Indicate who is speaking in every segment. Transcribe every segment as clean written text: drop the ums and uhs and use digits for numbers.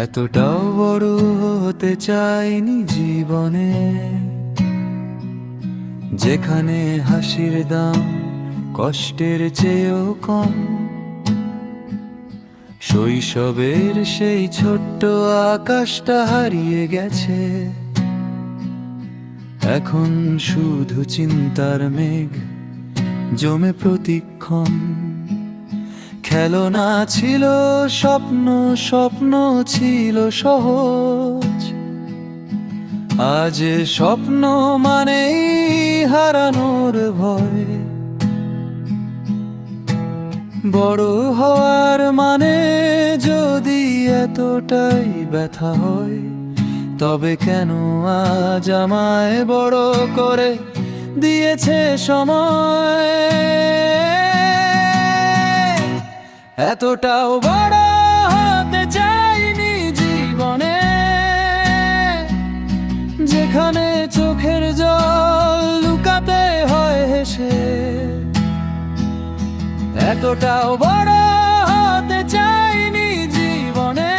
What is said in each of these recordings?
Speaker 1: এতটাও বড় হতে চাইনি জীবনে, যেখানে হাসির দাম কষ্টের চেয়েও কম। শৈশবের সেই ছোট্ট আকাশটা হারিয়ে গেছে, এখন শুধু চিন্তার মেঘ জমে প্রতিক্ষণ। খেলনা ছিল স্বপ্ন, স্বপ্ন ছিল সহজ, আজ স্বপ্ন মানেই হারানোর ভয়। বড় হওয়ার মানে যদি এতটাই ব্যথা হয়, তবে কেন আজ আমায় বড় করে দিয়েছে সময়। এতটাও বড় হতে চাইনি জীবনে, যেখানে চোখের জল লুকাতে হয় হেসে। এতটাও বড় হতে চাইনি জীবনে,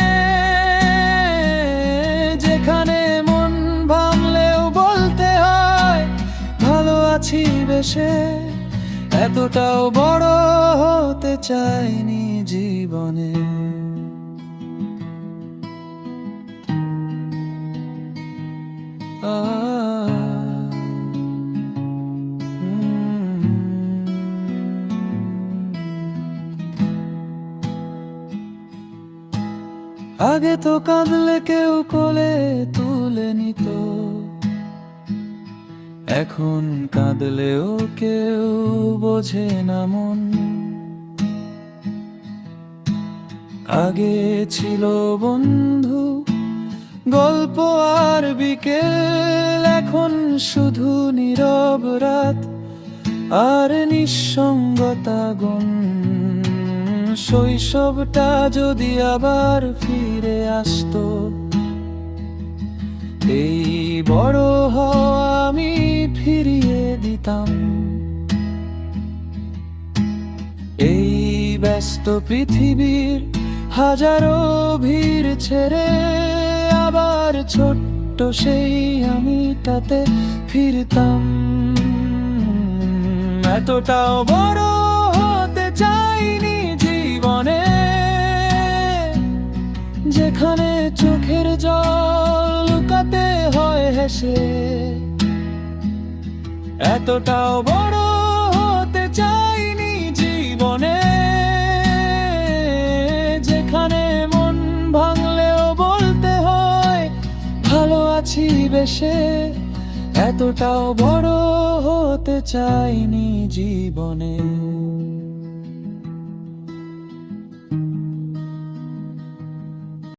Speaker 1: যেখানে মন ভাঙলেও বলতে হয় ভালো আছি বেশে। এতটাও বড় হতে চাইনি জীবনে। আগে তো কাঁদলে কেউ কোলে তুলে নিত, এখন কাঁদলেও কেউ বোঝে না মন। আগে ছিল বন্ধু, গল্প আর বিকেল, এখন শুধু নীরব রাত আর নিঃসঙ্গতা গুণ। শৈশবটা যদি আবার ফিরে আসতো, এই বড় হওয়া আমি ফিরিয়ে দিতাম। এই ব্যস্ত পৃথিবীর হাজারো ভিড় ছেড়ে আবার ছোট্ট সেই আমিটাতে ফিরতাম। এতটাও বড় হতে চাইনি জীবনে, যেখানে চোখের জল লুকাতে হয় হেসে। এতটাও বড় হতে চাইনি জীবনে, যেখানে মন ভাঙলেও বলতে হয় ভালো আছি বেশে। এতটাও বড় হতে চাইনি জীবনে।